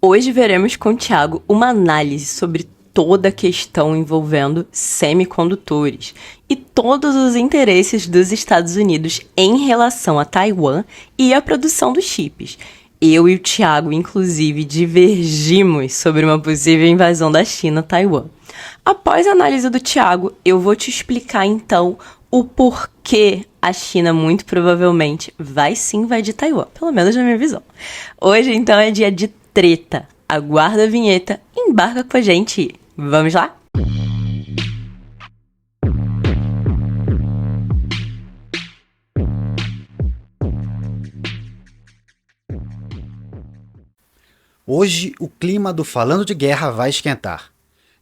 Hoje veremos com o Thiago uma análise sobre toda a questão envolvendo semicondutores e todos os interesses dos Estados Unidos em relação a Taiwan e a produção dos chips. Eu e o Thiago, inclusive, divergimos sobre uma possível invasão da China a Taiwan. Após a análise do Thiago, eu vou te explicar então o porquê a China muito provavelmente vai sim invadir Taiwan, pelo menos na minha visão. Hoje então é dia de treta. Aguarda a vinheta e embarca com a gente. Vamos lá? Hoje o clima do Falando de Guerra vai esquentar.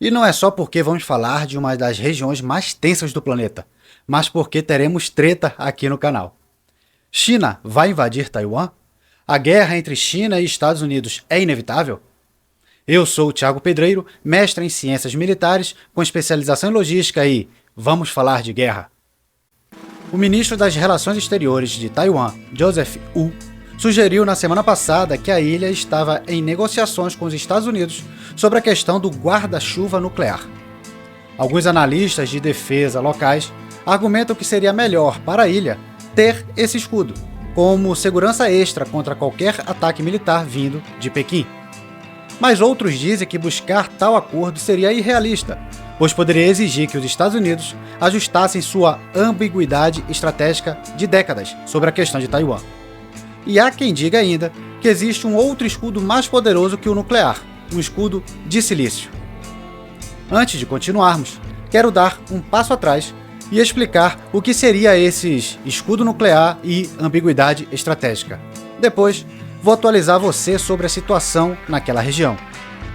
E não é só porque vamos falar de uma das regiões mais tensas do planeta, mas porque teremos treta aqui no canal. China vai invadir Taiwan? A guerra entre China e Estados Unidos é inevitável? Eu sou o Thiago Pedreiro, mestre em Ciências Militares, com especialização em Logística e vamos falar de guerra. O ministro das Relações Exteriores de Taiwan, Joseph Wu, sugeriu na semana passada que a ilha estava em negociações com os Estados Unidos sobre a questão do guarda-chuva nuclear. Alguns analistas de defesa locais argumentam que seria melhor para a ilha ter esse escudo, como segurança extra contra qualquer ataque militar vindo de Pequim. Mas outros dizem que buscar tal acordo seria irrealista, pois poderia exigir que os Estados Unidos ajustassem sua ambiguidade estratégica de décadas sobre a questão de Taiwan. E há quem diga ainda que existe um outro escudo mais poderoso que o nuclear, um escudo de silício. Antes de continuarmos, quero dar um passo atrás e explicar o que seria esses escudo nuclear e ambiguidade estratégica. Depois, vou atualizar você sobre a situação naquela região.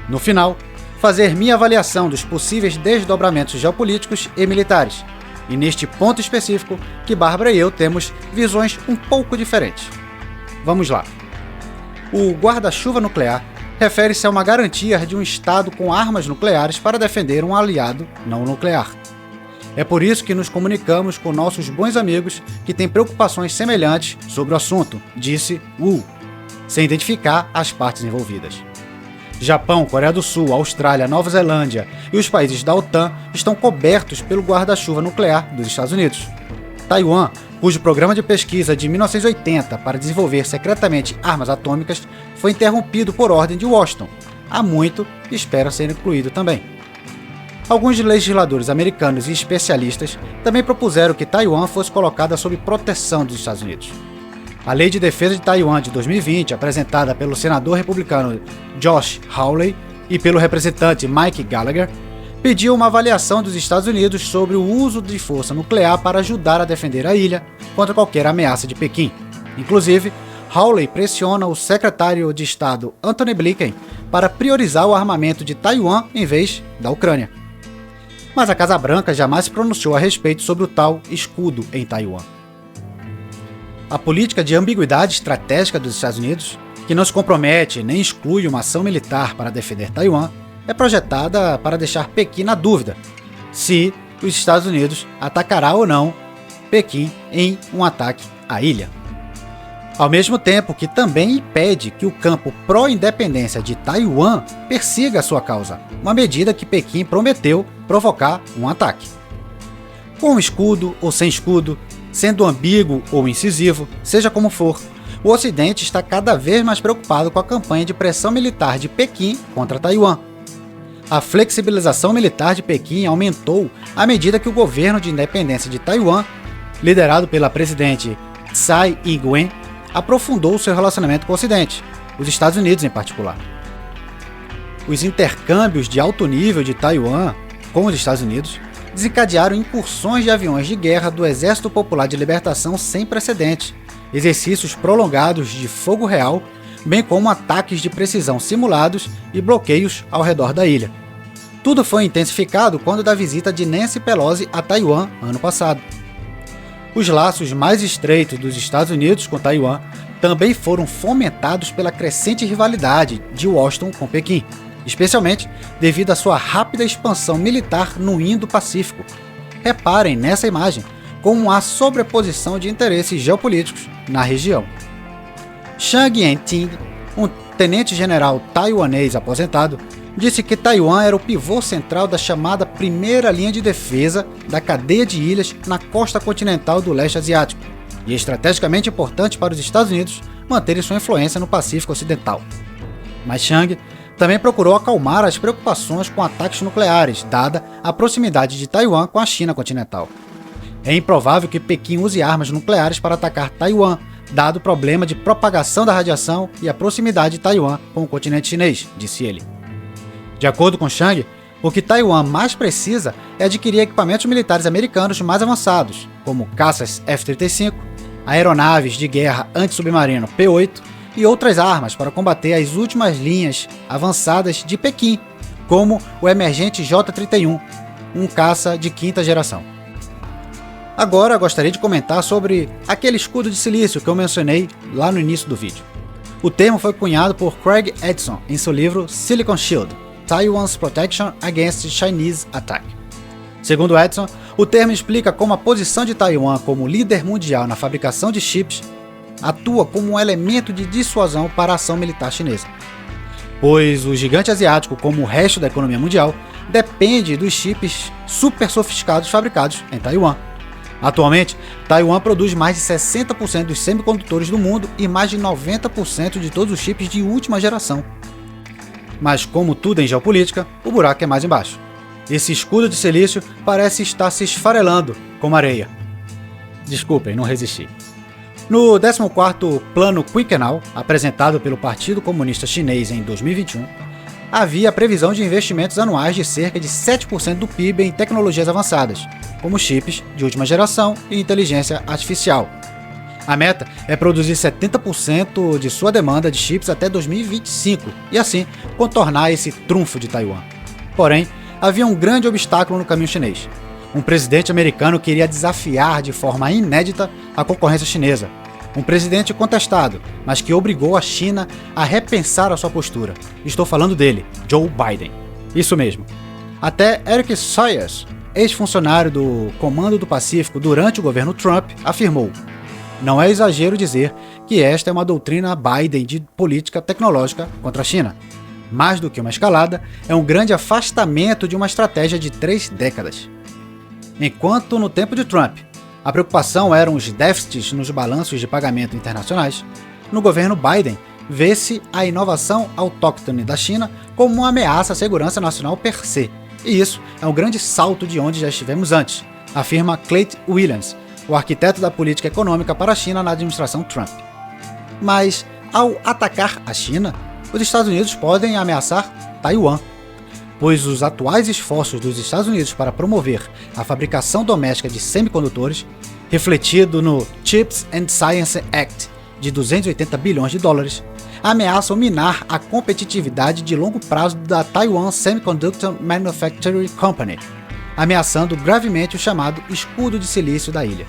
No final, fazer minha avaliação dos possíveis desdobramentos geopolíticos e militares. E neste ponto específico, que Bárbara e eu temos visões um pouco diferentes. Vamos lá. O guarda-chuva nuclear refere-se a uma garantia de um Estado com armas nucleares para defender um aliado não nuclear. É por isso que nos comunicamos com nossos bons amigos que têm preocupações semelhantes sobre o assunto, disse Wu, sem identificar as partes envolvidas. Japão, Coreia do Sul, Austrália, Nova Zelândia e os países da OTAN estão cobertos pelo guarda-chuva nuclear dos Estados Unidos. Taiwan, cujo programa de pesquisa de 1980 para desenvolver secretamente armas atômicas foi interrompido por ordem de Washington, há muito e espera ser incluído também. Alguns legisladores americanos e especialistas também propuseram que Taiwan fosse colocada sob proteção dos Estados Unidos. A Lei de Defesa de Taiwan de 2020, apresentada pelo senador republicano Josh Hawley e pelo representante Mike Gallagher, pediu uma avaliação dos Estados Unidos sobre o uso de força nuclear para ajudar a defender a ilha contra qualquer ameaça de Pequim. Inclusive, Hawley pressiona o secretário de Estado Antony Blinken para priorizar o armamento de Taiwan em vez da Ucrânia. Mas a Casa Branca jamais se pronunciou a respeito sobre o tal escudo em Taiwan. A política de ambiguidade estratégica dos Estados Unidos, que não se compromete nem exclui uma ação militar para defender Taiwan, é projetada para deixar Pequim na dúvida se os Estados Unidos atacará ou não Pequim em um ataque à ilha. Ao mesmo tempo que também impede que o campo pró-independência de Taiwan persiga a sua causa, uma medida que Pequim prometeu provocar um ataque. Com escudo ou sem escudo, sendo ambíguo ou incisivo, seja como for, o Ocidente está cada vez mais preocupado com a campanha de pressão militar de Pequim contra Taiwan. A flexibilização militar de Pequim aumentou à medida que o governo de independência de Taiwan, liderado pela presidente Tsai Ing-wen, aprofundou seu relacionamento com o Ocidente, os Estados Unidos em particular. Os intercâmbios de alto nível de Taiwan com os Estados Unidos desencadearam incursões de aviões de guerra do Exército Popular de Libertação sem precedentes, exercícios prolongados de fogo real, bem como ataques de precisão simulados e bloqueios ao redor da ilha. Tudo foi intensificado quando da visita de Nancy Pelosi a Taiwan ano passado. Os laços mais estreitos dos Estados Unidos com Taiwan também foram fomentados pela crescente rivalidade de Washington com Pequim, especialmente devido à sua rápida expansão militar no Indo-Pacífico. Reparem nessa imagem como há sobreposição de interesses geopolíticos na região. Zhang Yanting, um tenente-general taiwanês aposentado, disse que Taiwan era o pivô central da chamada primeira linha de defesa da cadeia de ilhas na costa continental do leste asiático, e estrategicamente importante para os Estados Unidos manterem sua influência no Pacífico Ocidental. Mas Chang também procurou acalmar as preocupações com ataques nucleares, dada a proximidade de Taiwan com a China continental. É improvável que Pequim use armas nucleares para atacar Taiwan, dado o problema de propagação da radiação e a proximidade de Taiwan com o continente chinês, disse ele. De acordo com Chang, o que Taiwan mais precisa é adquirir equipamentos militares americanos mais avançados, como caças F-35, aeronaves de guerra antissubmarino P-8 e outras armas para combater as últimas linhas avançadas de Pequim, como o emergente J-31, um caça de quinta geração. Agora gostaria de comentar sobre aquele escudo de silício que eu mencionei lá no início do vídeo. O termo foi cunhado por Craig Edson em seu livro Silicon Shield, Taiwan's Protection Against Chinese Attack. Segundo Edson, o termo explica como a posição de Taiwan como líder mundial na fabricação de chips atua como um elemento de dissuasão para a ação militar chinesa. Pois o gigante asiático, como o resto da economia mundial, depende dos chips super sofisticados fabricados em Taiwan. Atualmente, Taiwan produz mais de 60% dos semicondutores do mundo e mais de 90% de todos os chips de última geração. Mas como tudo em geopolítica, o buraco é mais embaixo. Esse escudo de silício parece estar se esfarelando como areia. Desculpem, não resisti. No 14º Plano Quinquenal, apresentado pelo Partido Comunista Chinês em 2021, havia a previsão de investimentos anuais de cerca de 7% do PIB em tecnologias avançadas, como chips de última geração e inteligência artificial. A meta é produzir 70% de sua demanda de chips até 2025 e assim contornar esse trunfo de Taiwan. Porém, havia um grande obstáculo no caminho chinês. Um presidente americano queria desafiar de forma inédita a concorrência chinesa. Um presidente contestado, mas que obrigou a China a repensar a sua postura. Estou falando dele, Joe Biden. Isso mesmo. Até Eric Sayers, ex-funcionário do Comando do Pacífico durante o governo Trump, afirmou: "Não é exagero dizer que esta é uma doutrina Biden de política tecnológica contra a China. Mais do que uma escalada, é um grande afastamento de uma estratégia de 3 décadas." Enquanto no tempo de Trump, a preocupação eram os déficits nos balanços de pagamento internacionais, no governo Biden, vê-se a inovação autóctone da China como uma ameaça à segurança nacional per se. E isso é um grande salto de onde já estivemos antes, afirma Clayton Williams, o arquiteto da política econômica para a China na administração Trump. Mas, ao atacar a China, os Estados Unidos podem ameaçar Taiwan, pois os atuais esforços dos Estados Unidos para promover a fabricação doméstica de semicondutores, refletido no Chips and Science Act de 280 bilhões de dólares, ameaçam minar a competitividade de longo prazo da Taiwan Semiconductor Manufacturing Company, ameaçando gravemente o chamado escudo de silício da ilha.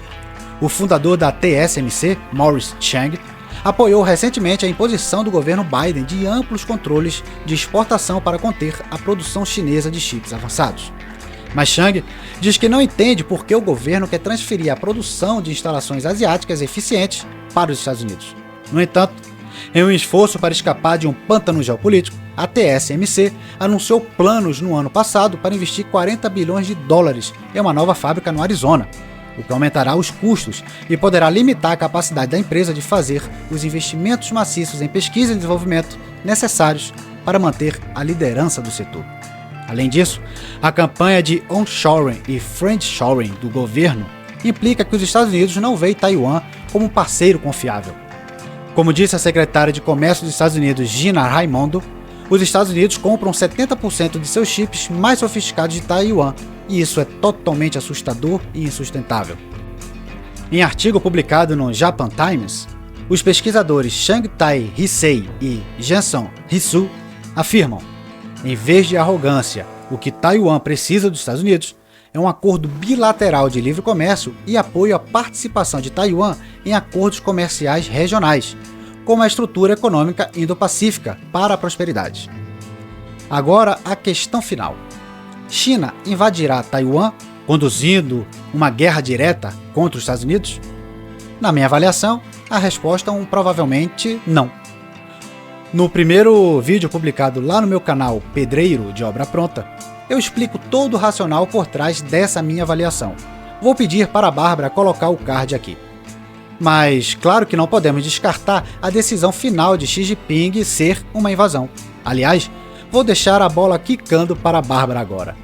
O fundador da TSMC, Morris Chang, apoiou recentemente a imposição do governo Biden de amplos controles de exportação para conter a produção chinesa de chips avançados. Mas Chang diz que não entende por que o governo quer transferir a produção de instalações asiáticas eficientes para os Estados Unidos. No entanto, em um esforço para escapar de um pântano geopolítico, a TSMC anunciou planos no ano passado para investir 40 bilhões de dólares em uma nova fábrica no Arizona, o que aumentará os custos e poderá limitar a capacidade da empresa de fazer os investimentos maciços em pesquisa e desenvolvimento necessários para manter a liderança do setor. Além disso, a campanha de onshoring e friendshoring do governo implica que os Estados Unidos não veem Taiwan como um parceiro confiável. Como disse a secretária de Comércio dos Estados Unidos, Gina Raimondo, os Estados Unidos compram 70% de seus chips mais sofisticados de Taiwan, e isso é totalmente assustador e insustentável. Em artigo publicado no Japan Times, os pesquisadores Shang-Tai Hisei e Jenson Hisu afirmam: em vez de arrogância, o que Taiwan precisa dos Estados Unidos é um acordo bilateral de livre comércio e apoio à participação de Taiwan em acordos comerciais regionais, como a estrutura econômica indo-pacífica para a prosperidade. Agora, a questão final. China invadirá Taiwan, conduzindo uma guerra direta contra os Estados Unidos? Na minha avaliação, a resposta é provavelmente não. No primeiro vídeo publicado lá no meu canal Pedreiro de Obra Pronta, eu explico todo o racional por trás dessa minha avaliação. Vou pedir para a Bárbara colocar o card aqui. Mas claro que não podemos descartar a decisão final de Xi Jinping ser uma invasão. Aliás, vou deixar a bola quicando para a Bárbara agora.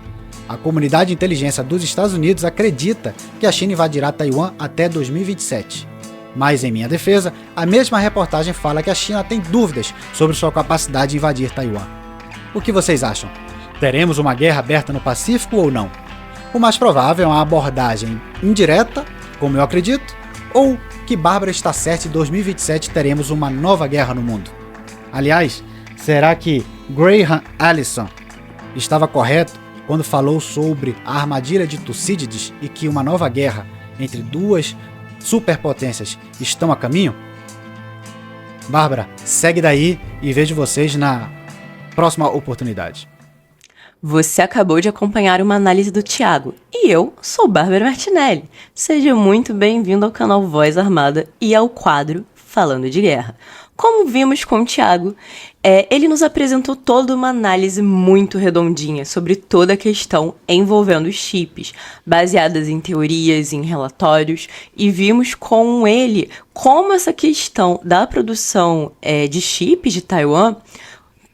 A comunidade de inteligência dos Estados Unidos acredita que a China invadirá Taiwan até 2027. Mas, em minha defesa, a mesma reportagem fala que a China tem dúvidas sobre sua capacidade de invadir Taiwan. O que vocês acham? Teremos uma guerra aberta no Pacífico ou não? O mais provável é uma abordagem indireta, como eu acredito, ou que Bárbara está certa e em 2027 teremos uma nova guerra no mundo. Aliás, será que Graham Allison estava correto quando falou sobre a armadilha de Tucídides e que uma nova guerra entre duas superpotências estão a caminho? Bárbara, segue daí e vejo vocês na próxima oportunidade. Você acabou de acompanhar uma análise do Thiago e eu sou Bárbara Martinelli. Seja muito bem-vindo ao canal Voz Armada e ao quadro Falando de Guerra. Como vimos com o Thiago, ele nos apresentou toda uma análise muito redondinha sobre toda a questão envolvendo os chips, baseadas em teorias, em relatórios, e vimos com ele como essa questão da produção de chips de Taiwan,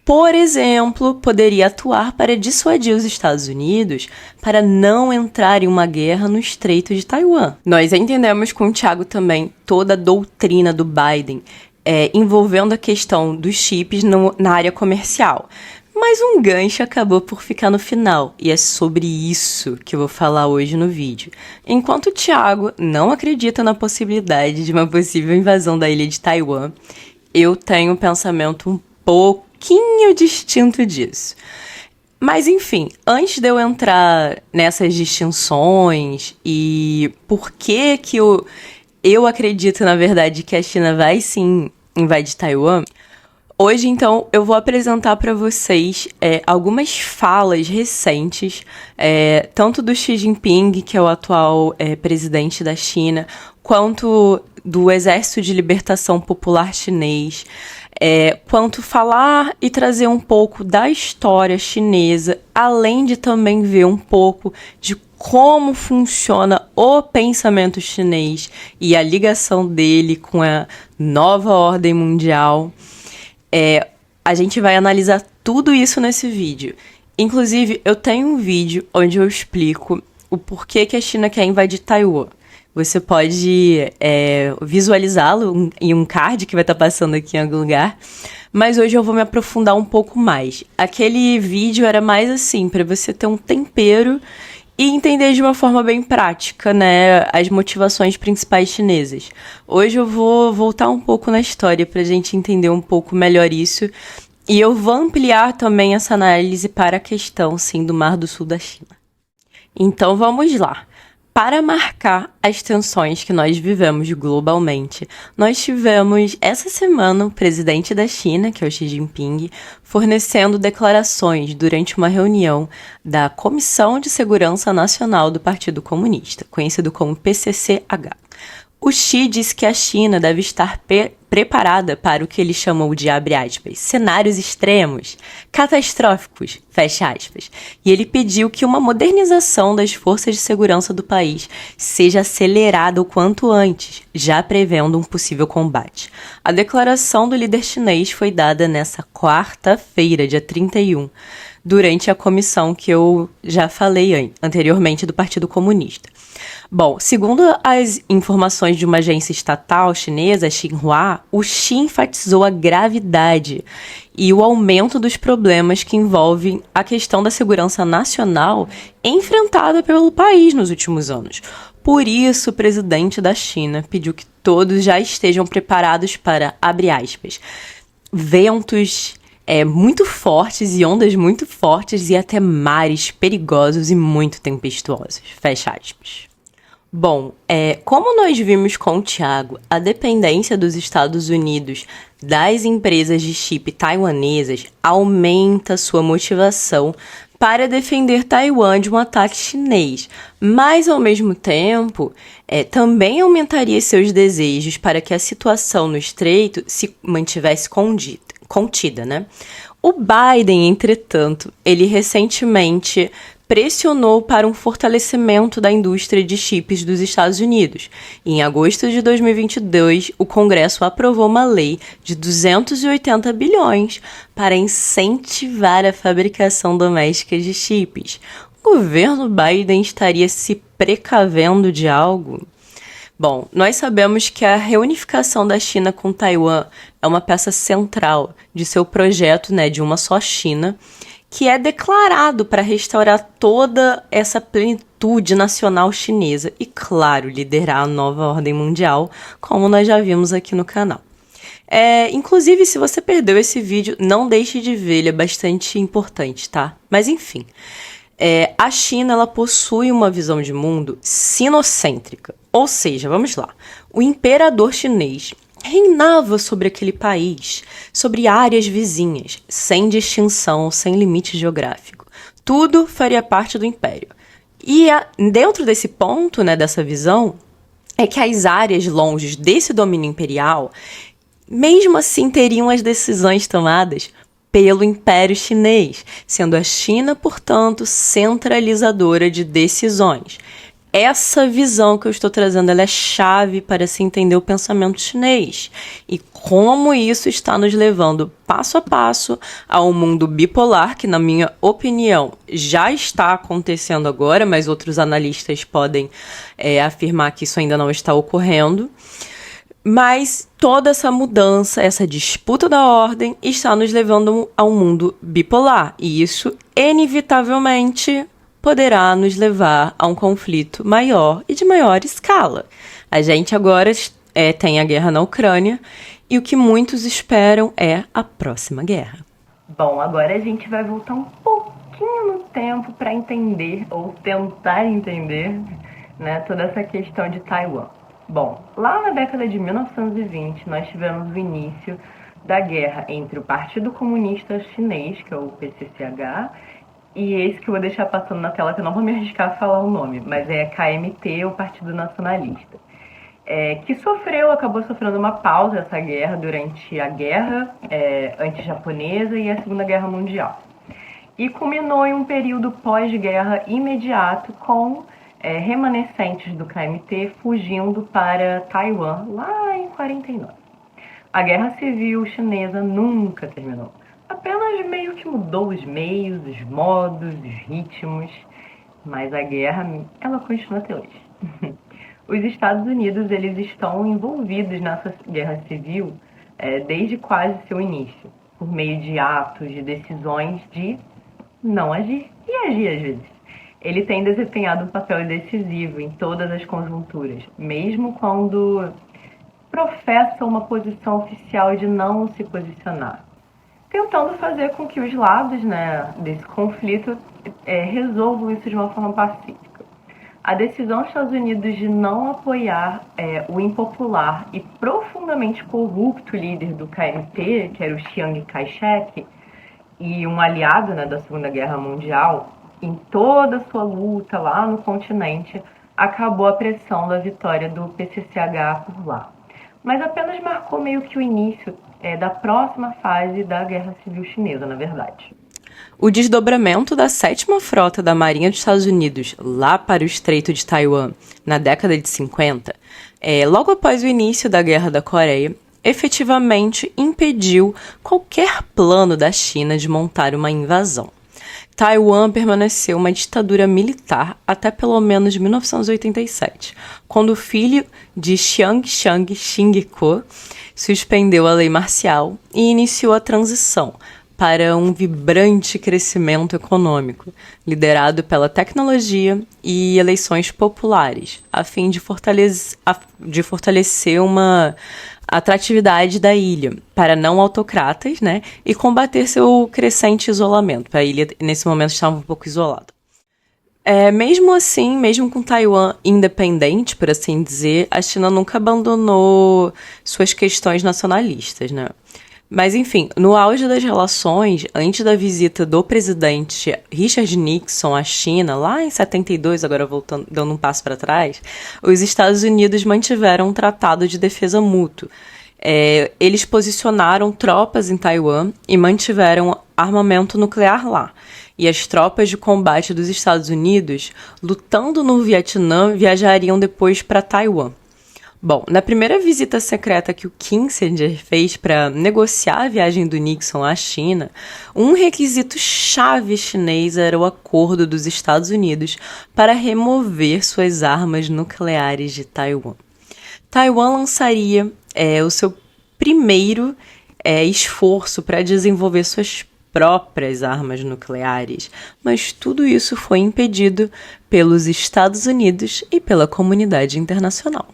por exemplo, poderia atuar para dissuadir os Estados Unidos para não entrar em uma guerra no Estreito de Taiwan. Nós entendemos com o Thiago também toda a doutrina do Biden, envolvendo a questão dos chips na área comercial. Mas um gancho acabou por ficar no final, e é sobre isso que eu vou falar hoje no vídeo. Enquanto o Thiago não acredita na possibilidade de uma possível invasão da ilha de Taiwan, eu tenho um pensamento um pouquinho distinto disso. Mas enfim, antes de eu entrar nessas distinções e por que eu acredito, na verdade, que a China vai sim invadir Taiwan, hoje, então, eu vou apresentar para vocês algumas falas recentes, tanto do Xi Jinping, que é o atual presidente da China, quanto do Exército de Libertação Popular Chinês, quanto falar e trazer um pouco da história chinesa, além de também ver um pouco de como funciona o pensamento chinês e a ligação dele com a nova ordem mundial. A gente vai analisar tudo isso nesse vídeo. Inclusive, eu tenho um vídeo onde eu explico o porquê que a China quer invadir Taiwan. Você pode visualizá-lo em um card que vai estar passando aqui em algum lugar. Mas hoje eu vou me aprofundar um pouco mais. Aquele vídeo era mais assim, para você ter um tempero e entender de uma forma bem prática, né, as motivações principais chinesas. Hoje eu vou voltar um pouco na história para a gente entender um pouco melhor isso. E eu vou ampliar também essa análise para a questão, sim, do Mar do Sul da China. Então vamos lá. Para marcar as tensões que nós vivemos globalmente, nós tivemos essa semana o presidente da China, que é o Xi Jinping, fornecendo declarações durante uma reunião da Comissão de Segurança Nacional do Partido Comunista, conhecido como PCCH. O Xi disse que a China deve estar preparada para o que ele chamou de, abre aspas, cenários extremos, catastróficos, fecha aspas. E ele pediu que uma modernização das forças de segurança do país seja acelerada o quanto antes, já prevendo um possível combate. A declaração do líder chinês foi dada nessa quarta-feira, dia 31, durante a comissão que eu já falei anteriormente do Partido Comunista. Bom, segundo as informações de uma agência estatal chinesa, Xinhua, o Xi enfatizou a gravidade e o aumento dos problemas que envolvem a questão da segurança nacional enfrentada pelo país nos últimos anos. Por isso, o presidente da China pediu que todos já estejam preparados para, abre aspas, ventos muito fortes e ondas muito fortes e até mares perigosos e muito tempestuosos, fecha aspas. Bom, como nós vimos com o Thiago, a dependência dos Estados Unidos das empresas de chip taiwanesas aumenta sua motivação para defender Taiwan de um ataque chinês, mas ao mesmo tempo também aumentaria seus desejos para que a situação no estreito se mantivesse contida, né? O Biden, entretanto, ele recentemente pressionou para um fortalecimento da indústria de chips dos Estados Unidos. E em agosto de 2022, o Congresso aprovou uma lei de 280 bilhões para incentivar a fabricação doméstica de chips. O governo Biden estaria se precavendo de algo? Bom, nós sabemos que a reunificação da China com Taiwan é uma peça central de seu projeto, né, de uma só China, que é declarado para restaurar toda essa plenitude nacional chinesa e, claro, liderar a nova ordem mundial, como nós já vimos aqui no canal. Inclusive, se você perdeu esse vídeo, não deixe de ver, ele é bastante importante, tá? Mas enfim, a China ela possui uma visão de mundo sinocêntrica, ou seja, vamos lá, o imperador chinês reinava sobre aquele país, sobre áreas vizinhas, sem distinção, sem limite geográfico. Tudo faria parte do império. E dentro desse ponto, né, dessa visão, é que as áreas longe desse domínio imperial, mesmo assim, teriam as decisões tomadas pelo Império Chinês, sendo a China, portanto, centralizadora de decisões. Essa visão que eu estou trazendo, ela é chave para se entender o pensamento chinês e como isso está nos levando passo a passo a um mundo bipolar, que na minha opinião já está acontecendo agora, mas outros analistas podem afirmar que isso ainda não está ocorrendo. Mas toda essa mudança, essa disputa da ordem está nos levando a um mundo bipolar e isso inevitavelmente poderá nos levar a um conflito maior e de maior escala. A gente agora tem a guerra na Ucrânia e o que muitos esperam é a próxima guerra. Bom, agora a gente vai voltar um pouquinho no tempo para entender, ou tentar entender, né, toda essa questão de Taiwan. Bom, lá na década de 1920, nós tivemos o início da guerra entre o Partido Comunista Chinês, que é o PCCH, e esse que eu vou deixar passando na tela, que eu não vou me arriscar a falar o nome, mas é KMT, o Partido Nacionalista, que acabou sofrendo uma pausa essa guerra durante a guerra anti-japonesa e a Segunda Guerra Mundial. E culminou em um período pós-guerra imediato com remanescentes do KMT fugindo para Taiwan, lá em 49. A Guerra Civil Chinesa nunca terminou. Apenas meio que mudou os meios, os modos, os ritmos, mas a guerra, ela continua até hoje. Os Estados Unidos, eles estão envolvidos nessa guerra civil desde quase seu início, por meio de atos, de decisões de não agir e agir às vezes. Ele tem desempenhado um papel decisivo em todas as conjunturas, mesmo quando professa uma posição oficial de não se posicionar, tentando fazer com que os lados, né, desse conflito resolvam isso de uma forma pacífica. A decisão dos Estados Unidos de não apoiar o impopular e profundamente corrupto líder do KMT, que era o Chiang Kai-shek, e um aliado, né, da Segunda Guerra Mundial, em toda a sua luta lá no continente, acabou a pressão da vitória do PCCH por lá. Mas apenas marcou meio que o início da próxima fase da Guerra Civil Chinesa, na verdade. O desdobramento da 7ª Frota da Marinha dos Estados Unidos lá para o Estreito de Taiwan na década de 50, logo após o início da Guerra da Coreia, efetivamente impediu qualquer plano da China de montar uma invasão. Taiwan permaneceu uma ditadura militar até pelo menos 1987, quando o filho de Chiang Ching-kuo suspendeu a lei marcial e iniciou a transição para um vibrante crescimento econômico, liderado pela tecnologia e eleições populares, a fim de fortalecer uma atratividade da ilha para não autocratas, né, e combater seu crescente isolamento. A ilha, nesse momento, estava um pouco isolada. Mesmo assim, mesmo com Taiwan independente, por assim dizer, a China nunca abandonou suas questões nacionalistas, né? Mas, enfim, no auge das relações, antes da visita do presidente Richard Nixon à China, lá em 72, agora voltando, dando um passo para trás, os Estados Unidos mantiveram um tratado de defesa mútua, eles posicionaram tropas em Taiwan e mantiveram armamento nuclear lá. E as tropas de combate dos Estados Unidos, lutando no Vietnã, viajariam depois para Taiwan. Bom, na primeira visita secreta que o Kissinger fez para negociar a viagem do Nixon à China, um requisito-chave chinês era o acordo dos Estados Unidos para remover suas armas nucleares de Taiwan. Taiwan lançaria o seu primeiro esforço para desenvolver suas próprias armas nucleares, mas tudo isso foi impedido pelos Estados Unidos e pela comunidade internacional.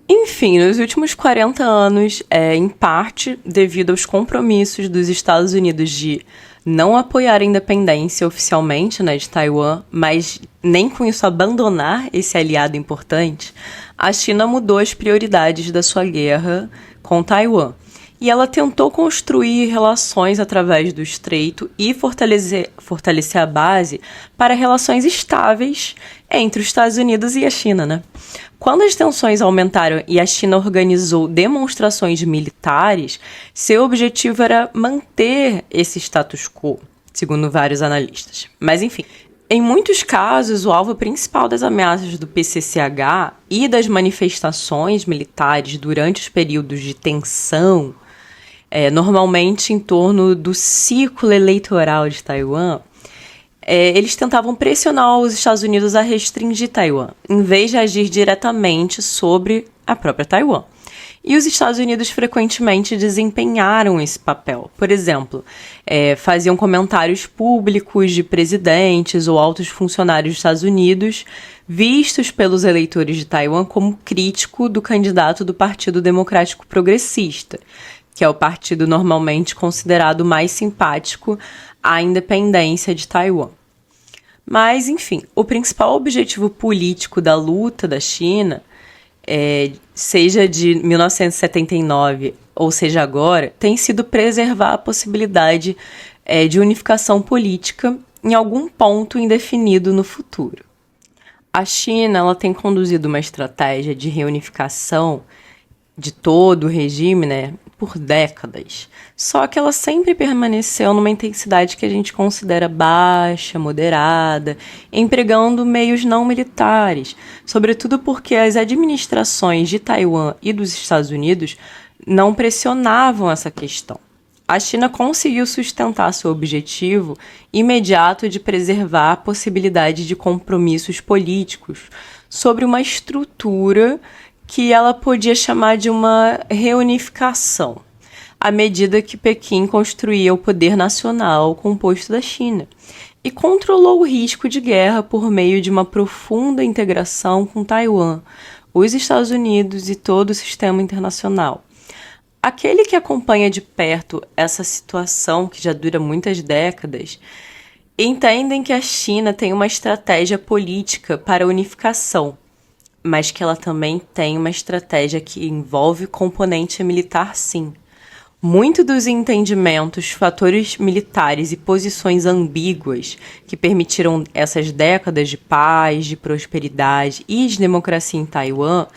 Enfim, nos últimos 40 anos, em parte devido aos compromissos dos Estados Unidos de não apoiar a independência oficialmente, né, de Taiwan, mas nem com isso abandonar esse aliado importante, a China mudou as prioridades da sua guerra com Taiwan. E ela tentou construir relações através do estreito e fortalecer a base para relações estáveis entre os Estados Unidos e a China, né? Quando as tensões aumentaram e a China organizou demonstrações militares, seu objetivo era manter esse status quo, segundo vários analistas. Mas, enfim, em muitos casos, o alvo principal das ameaças do PCCH e das manifestações militares durante os períodos de tensão, normalmente em torno do ciclo eleitoral de Taiwan, eles tentavam pressionar os Estados Unidos a restringir Taiwan, em vez de agir diretamente sobre a própria Taiwan. E os Estados Unidos frequentemente desempenharam esse papel. Por exemplo, faziam comentários públicos de presidentes ou altos funcionários dos Estados Unidos, vistos pelos eleitores de Taiwan como crítico do candidato do Partido Democrático Progressista, que é o partido normalmente considerado mais simpático à independência de Taiwan. Mas, enfim, o principal objetivo político da luta da China, seja de 1979 ou seja agora, tem sido preservar a possibilidade de unificação política em algum ponto indefinido no futuro. A China ela tem conduzido uma estratégia de reunificação de todo o regime, né, por décadas. Só que ela sempre permaneceu numa intensidade que a gente considera baixa, moderada, empregando meios não militares, sobretudo porque as administrações de Taiwan e dos Estados Unidos não pressionavam essa questão. A China conseguiu sustentar seu objetivo imediato de preservar a possibilidade de compromissos políticos sobre uma estrutura que ela podia chamar de uma reunificação, à medida que Pequim construía o poder nacional composto da China e controlou o risco de guerra por meio de uma profunda integração com Taiwan, os Estados Unidos e todo o sistema internacional. Aquele que acompanha de perto essa situação, que já dura muitas décadas, entendem que a China tem uma estratégia política para a unificação, mas que ela também tem uma estratégia que envolve componente militar, sim. Muito dos entendimentos, fatores militares e posições ambíguas que permitiram essas décadas de paz, de prosperidade e de democracia em Taiwan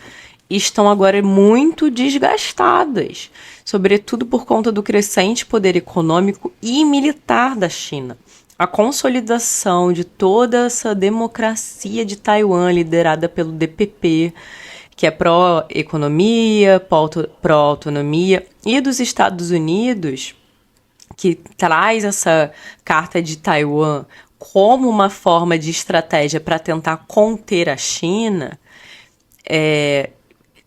estão agora muito desgastadas, sobretudo por conta do crescente poder econômico e militar da China. A consolidação de toda essa democracia de Taiwan, liderada pelo DPP, que é pró-economia, pró-autonomia, e dos Estados Unidos, que traz essa Carta de Taiwan como uma forma de estratégia para tentar conter a China,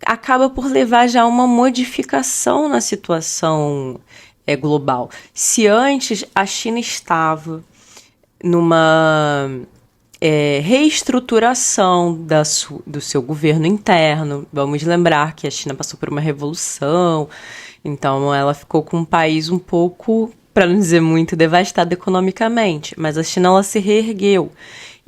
acaba por levar já a uma modificação na situação global. Se antes a China estava numa reestruturação do seu governo interno. Vamos lembrar que a China passou por uma revolução, então ela ficou com um país um pouco, para não dizer muito, devastado economicamente, mas a China ela se reergueu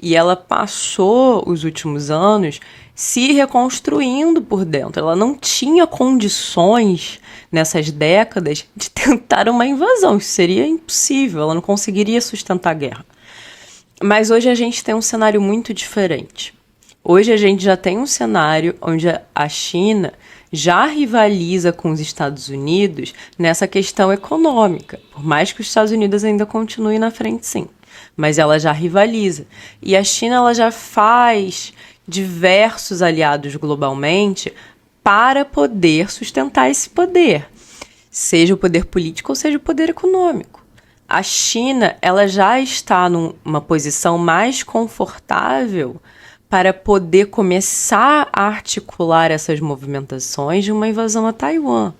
e ela passou os últimos anos se reconstruindo por dentro. Ela não tinha condições nessas décadas de tentar uma invasão, isso seria impossível, ela não conseguiria sustentar a guerra. Mas hoje a gente tem um cenário muito diferente. Hoje a gente já tem um cenário onde a China já rivaliza com os Estados Unidos nessa questão econômica, por mais que os Estados Unidos ainda continue na frente, sim. Mas ela já rivaliza. E a China ela já faz diversos aliados globalmente para poder sustentar esse poder, seja o poder político ou seja o poder econômico. A China ela já está numa posição mais confortável para poder começar a articular essas movimentações de uma invasão a Taiwan.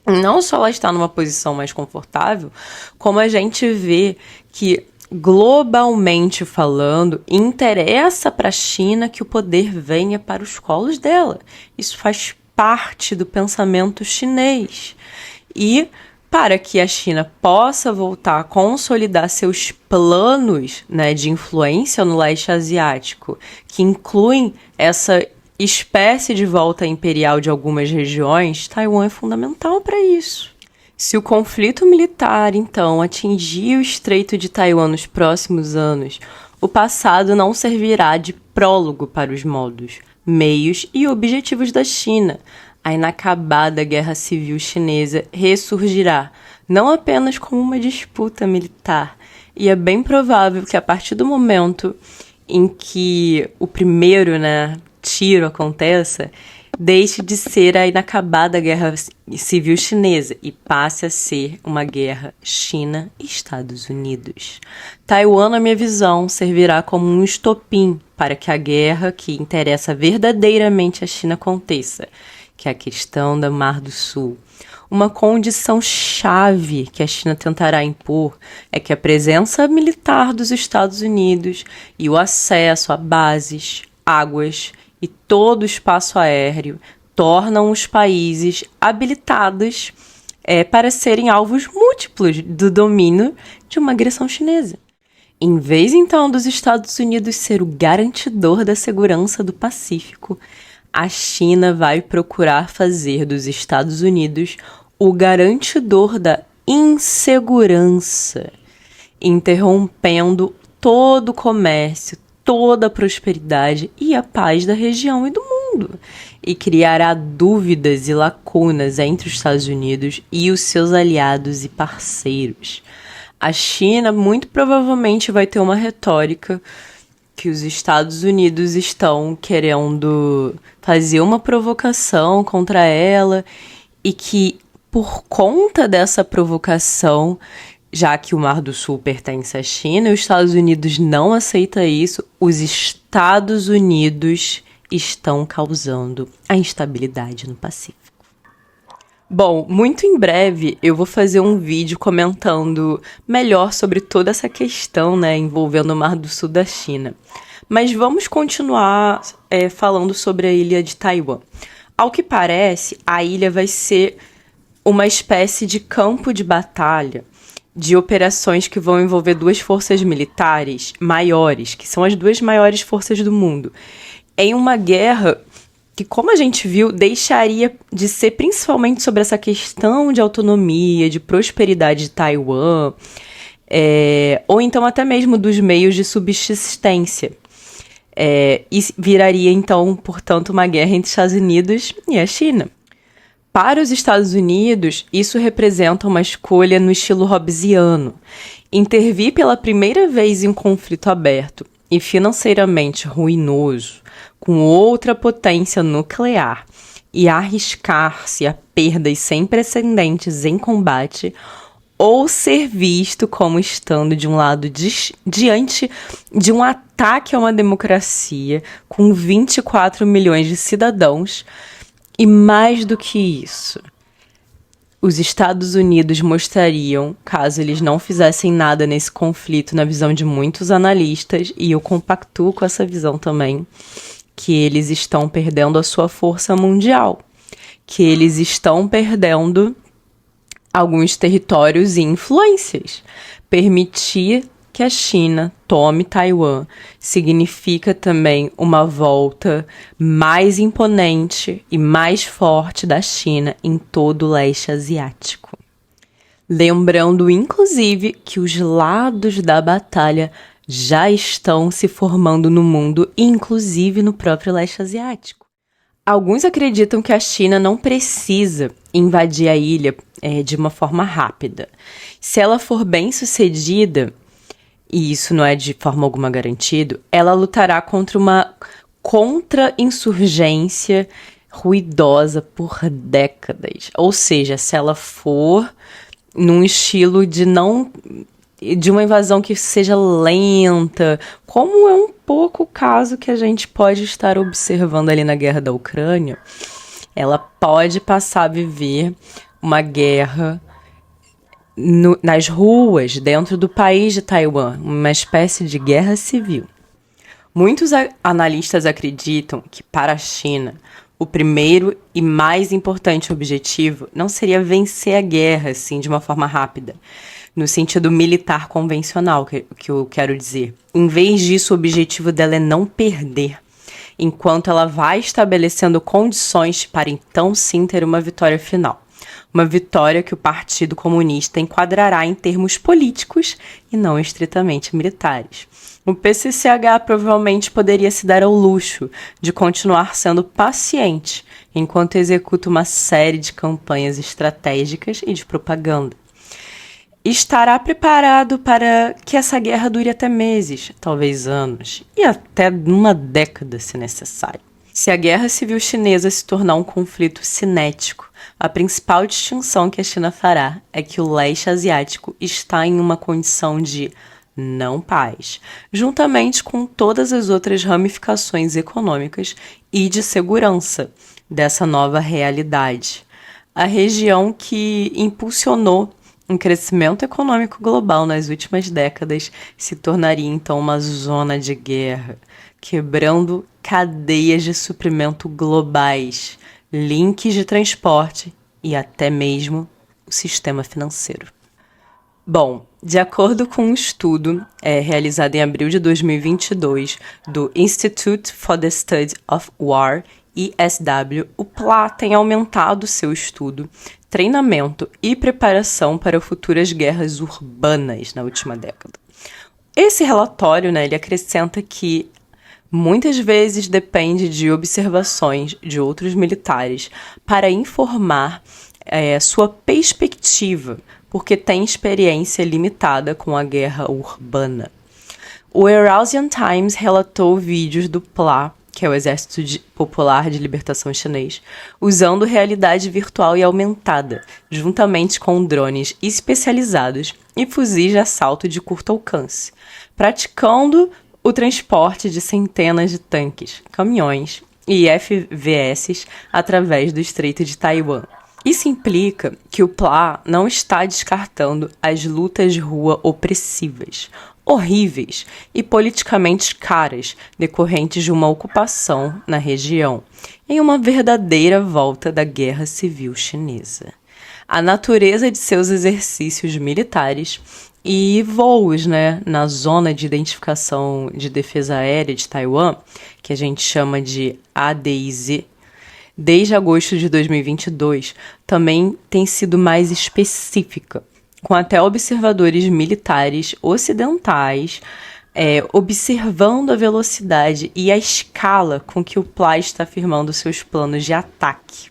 Não só ela está numa posição mais confortável, como a gente vê que, globalmente falando, interessa para a China que o poder venha para os colos dela. Isso faz parte do pensamento chinês. E para que a China possa voltar a consolidar seus planos, né, de influência no leste asiático, que incluem essa espécie de volta imperial de algumas regiões, Taiwan é fundamental para isso. Se o conflito militar, então, atingir o Estreito de Taiwan nos próximos anos, o passado não servirá de prólogo para os modos, meios e objetivos da China. A inacabada Guerra Civil Chinesa ressurgirá, não apenas como uma disputa militar, e é bem provável que a partir do momento em que o primeiro, tiro aconteça, deixe de ser a inacabada Guerra Civil Chinesa e passe a ser uma guerra China e Estados Unidos. Taiwan, na minha visão, servirá como um estopim para que a guerra que interessa verdadeiramente a China aconteça, que é a questão do Mar do Sul. Uma condição chave que a China tentará impor é que a presença militar dos Estados Unidos e o acesso a bases, águas e todo o espaço aéreo tornam os países habilitados para serem alvos múltiplos do domínio de uma agressão chinesa. Em vez, então, dos Estados Unidos ser o garantidor da segurança do Pacífico, a China vai procurar fazer dos Estados Unidos o garantidor da insegurança, interrompendo todo o comércio, toda a prosperidade e a paz da região e do mundo, e criará dúvidas e lacunas entre os Estados Unidos e os seus aliados e parceiros. A China muito provavelmente vai ter uma retórica que os Estados Unidos estão querendo fazer uma provocação contra ela e que, por conta dessa provocação, já que o Mar do Sul pertence à China e os Estados Unidos não aceita isso, os Estados Unidos estão causando a instabilidade no Pacífico. Bom, muito em breve eu vou fazer um vídeo comentando melhor sobre toda essa questão, envolvendo o Mar do Sul da China. Mas vamos continuar falando sobre a ilha de Taiwan. Ao que parece, a ilha vai ser uma espécie de campo de batalha de operações que vão envolver duas forças militares maiores, que são as duas maiores forças do mundo, em uma guerra que, como a gente viu, deixaria de ser principalmente sobre essa questão de autonomia, de prosperidade de Taiwan, ou então até mesmo dos meios de subsistência. E viraria, então, portanto, uma guerra entre os Estados Unidos e a China. Para os Estados Unidos, isso representa uma escolha no estilo hobbesiano. Intervir pela primeira vez em um conflito aberto e financeiramente ruinoso com outra potência nuclear e arriscar-se a perdas sem precedentes em combate, ou ser visto como estando de um lado diante de um ataque a uma democracia com 24 milhões de cidadãos. E mais do que isso, os Estados Unidos mostrariam, caso eles não fizessem nada nesse conflito, na visão de muitos analistas, e eu compactuo com essa visão também, que eles estão perdendo a sua força mundial, que eles estão perdendo alguns territórios e influências. Permitir que a China tome Taiwan significa também uma volta mais imponente e mais forte da China em todo o leste asiático. Lembrando, inclusive, que os lados da batalha já estão se formando no mundo, inclusive no próprio leste asiático. Alguns acreditam que a China não precisa invadir a ilha de uma forma rápida. Se ela for bem-sucedida, e isso não é de forma alguma garantido, ela lutará contra uma contra-insurgência ruidosa por décadas. Ou seja, se ela for num estilo de uma invasão que seja lenta, como é um pouco o caso que a gente pode estar observando ali na guerra da Ucrânia, ela pode passar a viver uma guerra nas ruas, dentro do país de Taiwan, uma espécie de guerra civil. Muitos analistas acreditam que, para a China, o primeiro e mais importante objetivo não seria vencer a guerra, assim, de uma forma rápida, no sentido militar convencional, que eu quero dizer. Em vez disso, o objetivo dela é não perder, enquanto ela vai estabelecendo condições para então sim ter uma vitória final. Uma vitória que o Partido Comunista enquadrará em termos políticos e não estritamente militares. O PCCH provavelmente poderia se dar ao luxo de continuar sendo paciente enquanto executa uma série de campanhas estratégicas e de propaganda. Estará preparado para que essa guerra dure até meses, talvez anos, e até uma década, se necessário. Se a Guerra Civil Chinesa se tornar um conflito cinético, a principal distinção que a China fará é que o leste asiático está em uma condição de não paz, juntamente com todas as outras ramificações econômicas e de segurança dessa nova realidade. A região que impulsionou um crescimento econômico global nas últimas décadas se tornaria então uma zona de guerra, quebrando cadeias de suprimento globais, links de transporte e até mesmo o sistema financeiro. Bom, de acordo com um estudo realizado em abril de 2022 do Institute for the Study of War, ISW, o PLA tem aumentado seu estudo, treinamento e preparação para futuras guerras urbanas na última década. Esse relatório, ele acrescenta que muitas vezes depende de observações de outros militares para informar sua perspectiva, porque tem experiência limitada com a guerra urbana. O Eurasian Times relatou vídeos do PLA, que é o Exército Popular de Libertação Chinês, usando realidade virtual e aumentada, juntamente com drones especializados e fuzis de assalto de curto alcance, praticando o transporte de centenas de tanques, caminhões e FVS através do Estreito de Taiwan. Isso implica que o PLA não está descartando as lutas de rua opressivas, horríveis e politicamente caras decorrentes de uma ocupação na região, em uma verdadeira volta da Guerra Civil Chinesa. A natureza de seus exercícios militares e voos, na zona de identificação de defesa aérea de Taiwan, que a gente chama de ADIZ, desde agosto de 2022, também tem sido mais específica, com até observadores militares ocidentais observando a velocidade e a escala com que o PLA está firmando seus planos de ataque.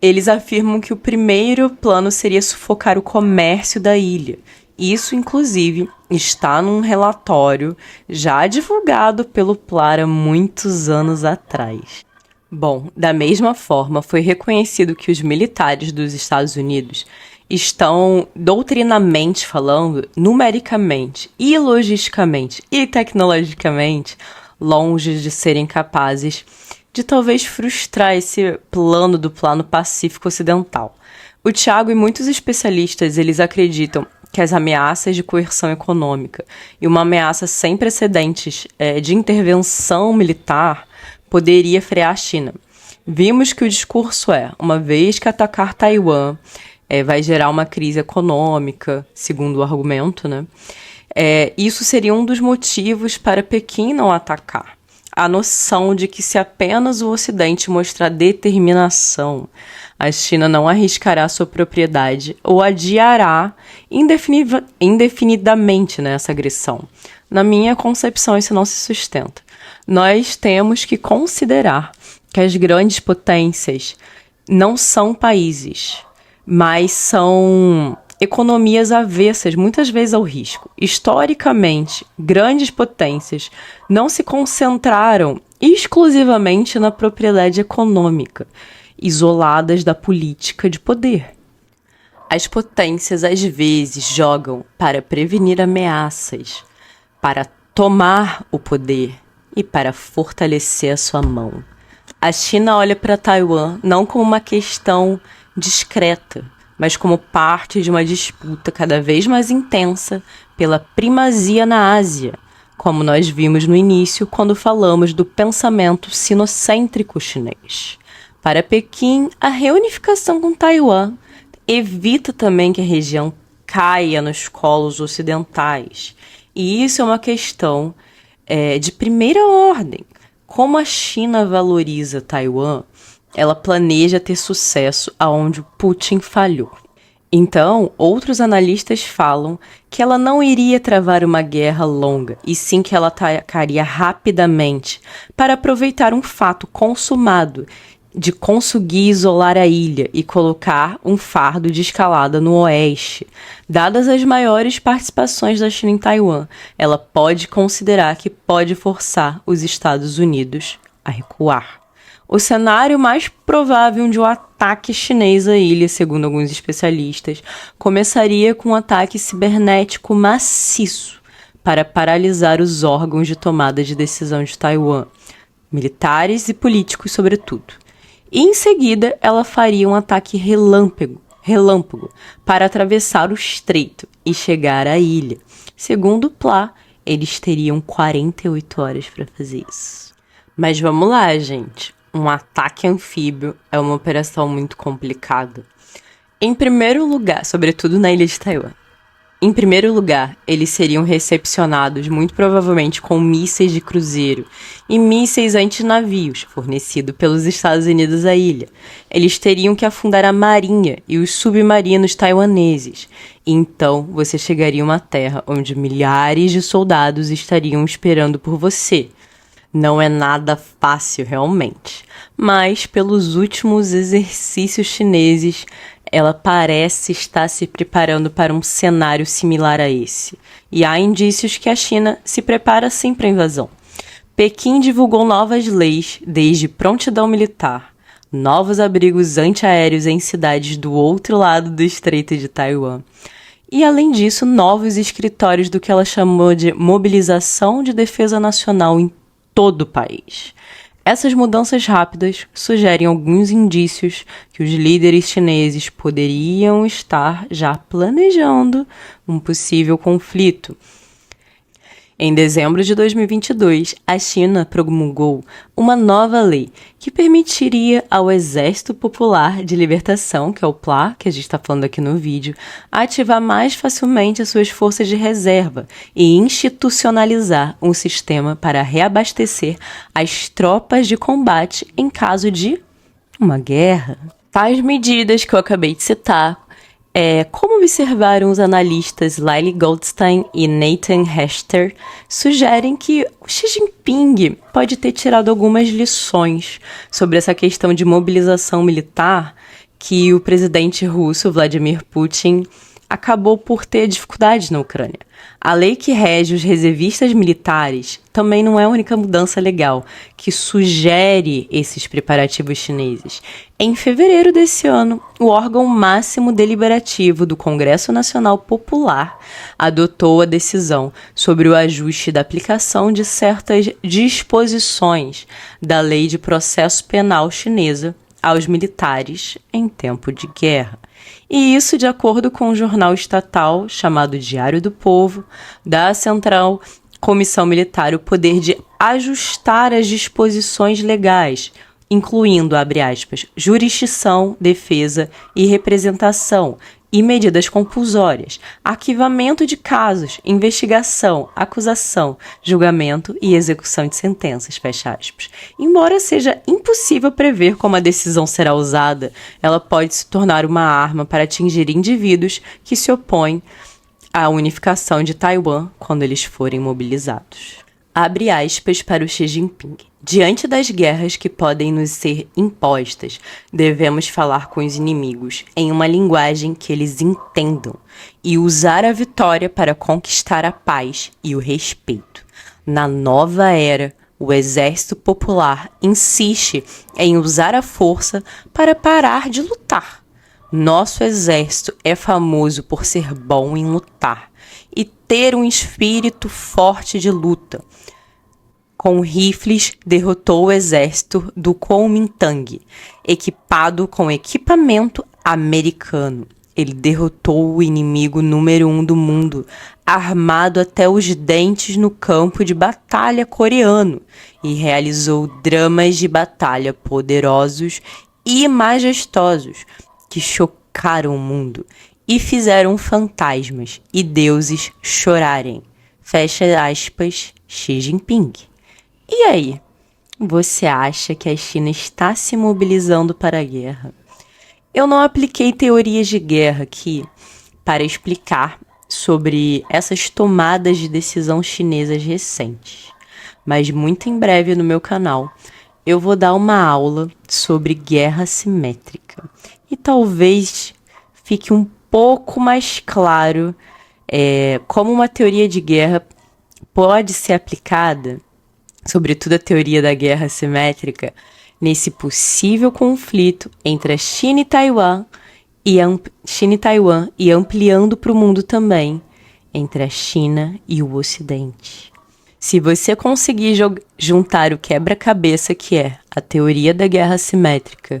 Eles afirmam que o primeiro plano seria sufocar o comércio da ilha. Isso, inclusive, está num relatório já divulgado pelo PLA há muitos anos atrás. Bom, da mesma forma, foi reconhecido que os militares dos Estados Unidos estão, doutrinamente falando, numericamente e logisticamente e tecnologicamente longe de serem capazes de talvez frustrar esse plano do Plano Pacífico Ocidental. O Thiago e muitos especialistas, eles acreditam que as ameaças de coerção econômica e uma ameaça sem precedentes de intervenção militar poderia frear a China. Vimos que o discurso uma vez que atacar Taiwan vai gerar uma crise econômica, segundo o argumento, isso seria um dos motivos para Pequim não atacar. A noção de que se apenas o Ocidente mostrar determinação, a China não arriscará sua propriedade ou adiará indefinidamente essa agressão. Na minha concepção, isso não se sustenta. Nós temos que considerar que as grandes potências não são países, mas são economias avessas, muitas vezes ao risco. Historicamente, grandes potências não se concentraram exclusivamente na propriedade econômica, isoladas da política de poder. As potências, às vezes, jogam para prevenir ameaças, para tomar o poder e para fortalecer a sua mão. A China olha para Taiwan não como uma questão discreta, mas como parte de uma disputa cada vez mais intensa pela primazia na Ásia, como nós vimos no início quando falamos do pensamento sinocêntrico chinês. Para Pequim, a reunificação com Taiwan evita também que a região caia nos colos ocidentais. E isso é uma questão de primeira ordem. Como a China valoriza Taiwan, ela planeja ter sucesso aonde o Putin falhou. Então, outros analistas falam que ela não iria travar uma guerra longa, e sim que ela atacaria rapidamente para aproveitar um fato consumado de conseguir isolar a ilha e colocar um fardo de escalada no oeste. Dadas as maiores participações da China em Taiwan, ela pode considerar que pode forçar os Estados Unidos a recuar. O cenário mais provável de um ataque chinês à ilha, segundo alguns especialistas, começaria com um ataque cibernético maciço para paralisar os órgãos de tomada de decisão de Taiwan, militares e políticos sobretudo. E em seguida, ela faria um ataque relâmpago para atravessar o estreito e chegar à ilha. Segundo o Plá, eles teriam 48 horas para fazer isso. Mas vamos lá, gente. Um ataque anfíbio é uma operação muito complicada. Em primeiro lugar, sobretudo na ilha de Taiwan. Em primeiro lugar, eles seriam recepcionados muito provavelmente com mísseis de cruzeiro e mísseis antinavios fornecidos pelos Estados Unidos à ilha. Eles teriam que afundar a marinha e os submarinos taiwaneses. Então, você chegaria a uma terra onde milhares de soldados estariam esperando por você. Não é nada fácil, realmente. Mas, pelos últimos exercícios chineses, ela parece estar se preparando para um cenário similar a esse. E há indícios que a China se prepara sim para a invasão. Pequim divulgou novas leis, desde prontidão militar, novos abrigos antiaéreos em cidades do outro lado do Estreito de Taiwan. E, além disso, novos escritórios do que ela chamou de mobilização de defesa nacional em todo o país. Essas mudanças rápidas sugerem alguns indícios que os líderes chineses poderiam estar já planejando um possível conflito. Em dezembro de 2022, a China promulgou uma nova lei que permitiria ao Exército Popular de Libertação, que é o PLA, que a gente está falando aqui no vídeo, ativar mais facilmente as suas forças de reserva e institucionalizar um sistema para reabastecer as tropas de combate em caso de uma guerra. Tais medidas que eu acabei de citar, como observaram os analistas Lily Goldstein e Nathan Hester, sugerem que o Xi Jinping pode ter tirado algumas lições sobre essa questão de mobilização militar que o presidente russo, Vladimir Putin, acabou por ter dificuldades na Ucrânia. A lei que rege os reservistas militares também não é a única mudança legal que sugere esses preparativos chineses. Em fevereiro desse ano, o órgão máximo deliberativo do Congresso Nacional Popular adotou a decisão sobre o ajuste da aplicação de certas disposições da Lei de Processo Penal chinesa aos militares em tempo de guerra. E isso de acordo com um jornal estatal chamado Diário do Povo, da a Central Comissão Militar o poder de ajustar as disposições legais, incluindo, abre aspas, jurisdição, defesa e representação, e medidas compulsórias, arquivamento de casos, investigação, acusação, julgamento e execução de sentenças, fecha aspas. Embora seja impossível prever como a decisão será usada, ela pode se tornar uma arma para atingir indivíduos que se opõem à unificação de Taiwan quando eles forem mobilizados. Abre aspas para o Xi Jinping. Diante das guerras que podem nos ser impostas, devemos falar com os inimigos em uma linguagem que eles entendam e usar a vitória para conquistar a paz e o respeito. Na nova era, o exército popular insiste em usar a força para parar de lutar. Nosso exército é famoso por ser bom em lutar e ter um espírito forte de luta. Com rifles, derrotou o exército do Kuomintang, equipado com equipamento americano. Ele derrotou o inimigo número 1 do mundo, armado até os dentes no campo de batalha coreano, e realizou dramas de batalha poderosos e majestosos que chocaram o mundo e fizeram fantasmas e deuses chorarem. Fecha aspas, Xi Jinping. E aí, você acha que a China está se mobilizando para a guerra? Eu não apliquei teorias de guerra aqui para explicar sobre essas tomadas de decisão chinesas recentes, mas muito em breve no meu canal eu vou dar uma aula sobre guerra assimétrica e talvez fique um pouco mais claro como uma teoria de guerra pode ser aplicada, sobretudo a teoria da guerra assimétrica, nesse possível conflito entre a China e Taiwan e ampliando para o mundo também, entre a China e o Ocidente. Se você conseguir juntar o quebra-cabeça que é a teoria da guerra assimétrica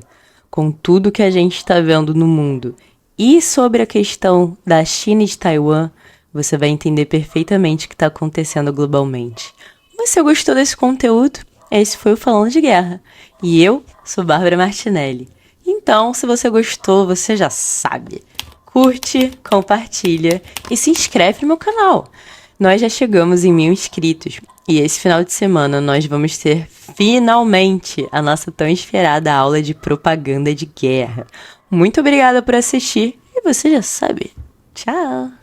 com tudo que a gente está vendo no mundo e sobre a questão da China e de Taiwan, você vai entender perfeitamente o que está acontecendo globalmente. Você gostou desse conteúdo? Esse foi o Falando de Guerra. E eu sou Bárbara Martinelli. Então, se você gostou, você já sabe. Curte, compartilha e se inscreve no meu canal. Nós já chegamos em 1000 inscritos. E esse final de semana nós vamos ter, finalmente, a nossa tão esperada aula de propaganda de guerra. Muito obrigada por assistir. E você já sabe. Tchau!